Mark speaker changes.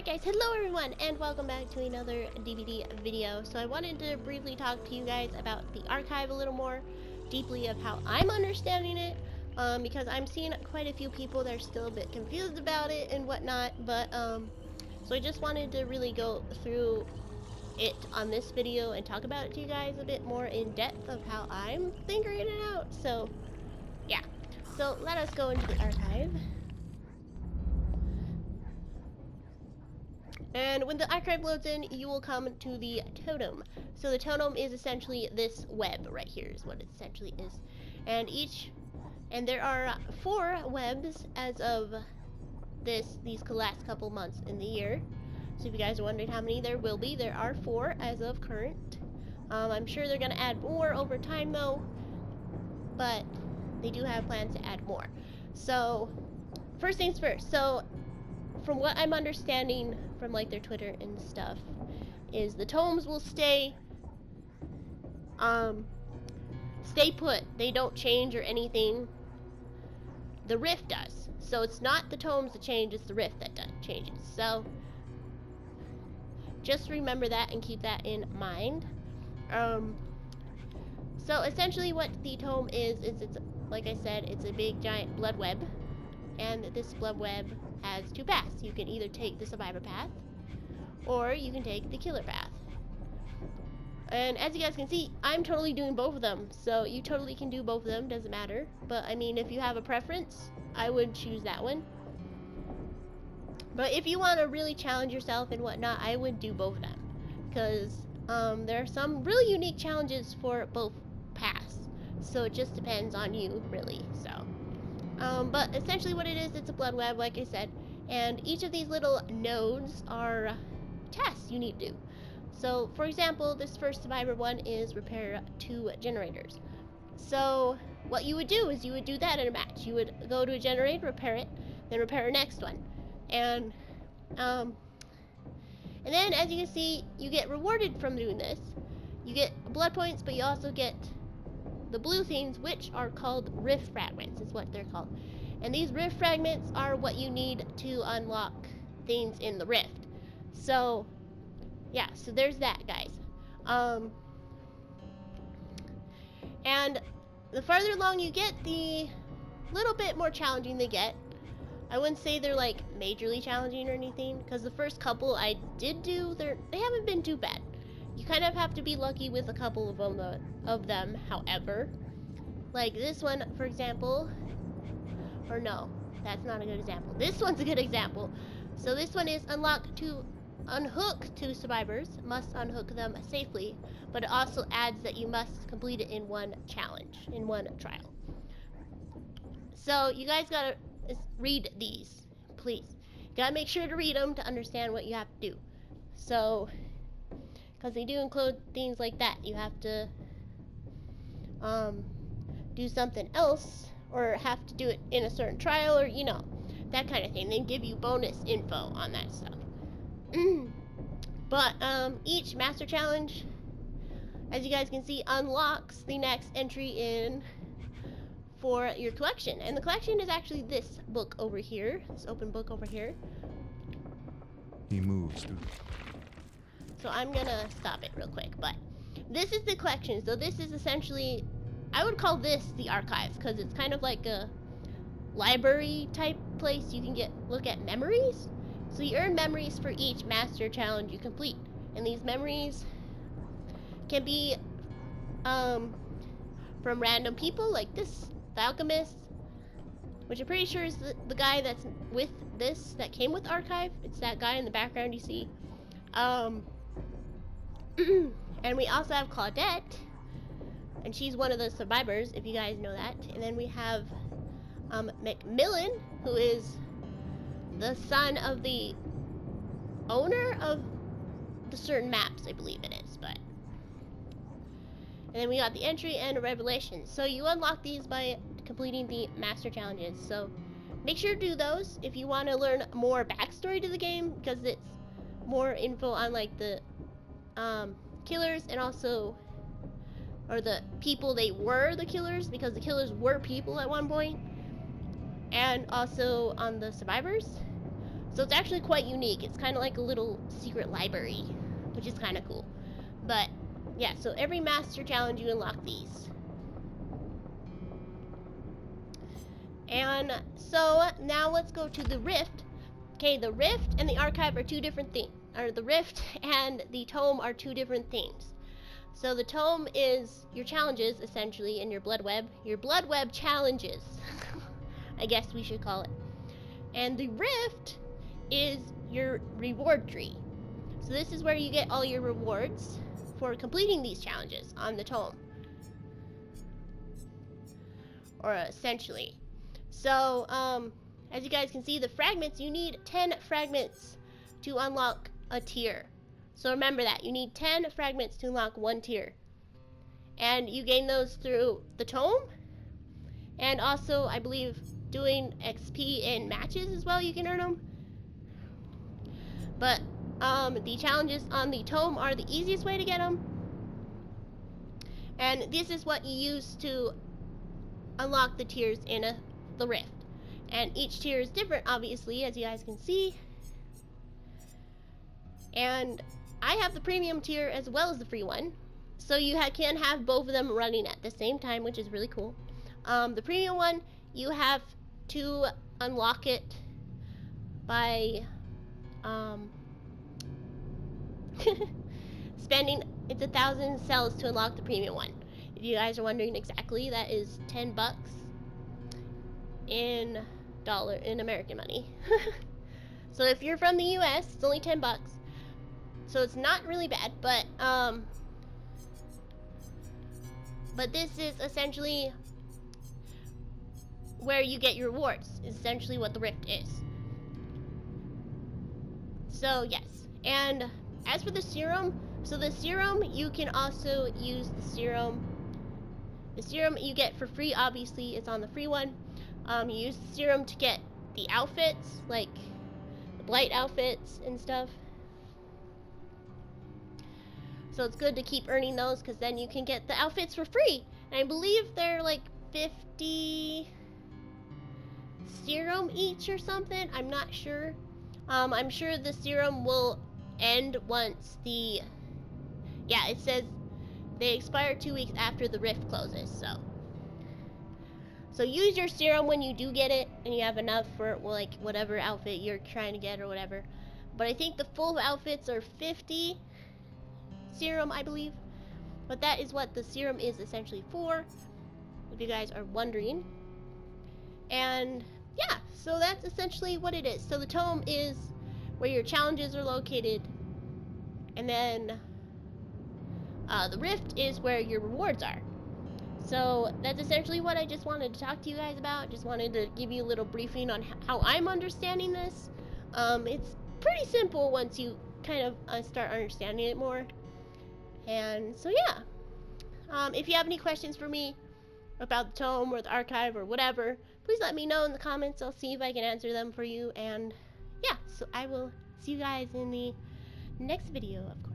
Speaker 1: Alright guys, hello everyone, and welcome back to another DVD video. So I wanted to briefly talk to you guys about the archive a little more deeply of how I'm understanding it, because I'm seeing quite a few people that are still a bit confused about it and whatnot, but so I just wanted to really go through it on this video and talk about it to you guys a bit more in depth of how I'm figuring it out. So yeah, so let us go into the archive. And when the archive loads in, you will come to the totem. So the totem is essentially this web right here is what it essentially is. And there are 4 webs as of these last couple months in the year. So if you guys are wondering how many there will be, there are 4 as of current. I'm sure they're gonna add more over time though, but they do have plans to add more. So first things first, so from what I'm understanding from like their Twitter and stuff, is the tomes will stay put. They don't change or anything. The rift does. So it's not the tomes that change, it's the rift that changes. So just remember that and keep that in mind. So essentially what the tome is it's like I said, it's a big giant blood web. And this blood web has 2 paths. You can either take the survivor path, or you can take the killer path. And as you guys can see, I'm totally doing both of them. So you totally can do both of them, doesn't matter. But I mean, if you have a preference, I would choose that one. But if you want to really challenge yourself and whatnot, I would do both of them. Because there are some really unique challenges for both paths. So it just depends on you, really. So but essentially what it is, it's a blood web, like I said, and each of these little nodes are tasks you need to do. So, for example, this first survivor one is repair 2 generators. So, what you would do is you would do that in a match. You would go to a generator, repair it, then repair the next one. And then, as you can see, you get rewarded from doing this. You get blood points, but you also get the blue things, which are called rift fragments, is what they're called. And these rift fragments are what you need to unlock things in the rift. So, yeah, so there's that, guys. And the farther along you get, the little bit more challenging they get. I wouldn't say they're like majorly challenging or anything, because the first couple I did do, they haven't been too bad. You kind of have to be lucky with a couple of them, however. Like this one, for example. Or no, that's not a good example. This one's a good example. So this one is unhook 2 survivors. Must unhook them safely. But it also adds that you must complete it in 1 challenge, in 1 trial. So you guys gotta read these, please. You gotta make sure to read them to understand what you have to do. So, because they do include things like that. You have to do something else, or have to do it in a certain trial, or you know, that kind of thing. They give you bonus info on that stuff. But each master challenge, as you guys can see, unlocks the next entry in for your collection. And the collection is actually this book over here, this open book over here.
Speaker 2: He moves through.
Speaker 1: So I'm gonna stop it real quick, but this is the collection. So this is essentially, I would call this the archive, because it's kind of like a library type place. You can look at memories. So you earn memories for each master challenge you complete, and these memories can be from random people, like this, the alchemist, which I'm pretty sure is the guy that's with this, that came with archive. It's that guy in the background you see. And we also have Claudette, and she's one of the survivors, if you guys know that. And then we have Macmillan, who is the son of the owner of the certain maps, I believe it is. But and then we got the entry and a revelation. So you unlock these by completing the master challenges. So make sure to do those if you want to learn more backstory to the game, because it's more info on like the killers, and also, or the people they were the killers, because the killers were people at one point, and also on the survivors. So it's actually quite unique. It's kind of like a little secret library, which is kind of cool. But yeah, so every master challenge you unlock these. And so now let's go to the Rift. Okay, the Rift and the Archive are two different things. Or the Rift and the Tome are two different things. So the Tome is your challenges, essentially, and your Blood Web. Your Blood Web challenges, I guess we should call it. And the Rift is your reward tree. So this is where you get all your rewards for completing these challenges on the Tome. Or essentially. So, as you guys can see, the fragments, you need 10 fragments to unlock a tier. So remember that, you need 10 fragments to unlock one tier. And you gain those through the Tome, and also, I believe, doing XP in matches as well, you can earn them. But, the challenges on the Tome are the easiest way to get them. And this is what you use to unlock the tiers in the Rift. And each tier is different, obviously, as you guys can see. And I have the premium tier as well as the free one. So you can have both of them running at the same time, which is really cool. The premium one, you have to unlock it by spending, it's 1,000 cells to unlock the premium one. If you guys are wondering exactly, that is $10 in American money. So if you're from the US, it's only $10. So it's not really bad, but this is essentially where you get your rewards, is essentially what the Rift is. So yes, and as for the serum, so the serum, you can also use the serum. The serum you get for free, obviously, it's on the free one. You use the serum to get the outfits, like the blight outfits and stuff. So it's good to keep earning those, because then you can get the outfits for free. And I believe they're like 50 serum each or something. I'm not sure. I'm sure the serum will end once the... Yeah, it says they expire 2 weeks after the Rift closes, so use your serum when you do get it, and you have enough for, well, like, whatever outfit you're trying to get or whatever. But I think the full outfits are 50 serum, I believe. But that is what the serum is essentially for, if you guys are wondering. And yeah, so that's essentially what it is. So the Tome is where your challenges are located, and then the Rift is where your rewards are. So that's essentially what I just wanted to talk to you guys about. Just wanted to give you a little briefing on how I'm understanding this. It's pretty simple once you kind of start understanding it more. And so yeah, if you have any questions for me about the Tome or the Archive or whatever, please let me know in the comments. I'll see if I can answer them for you. And yeah, so I will see you guys in the next video, of course.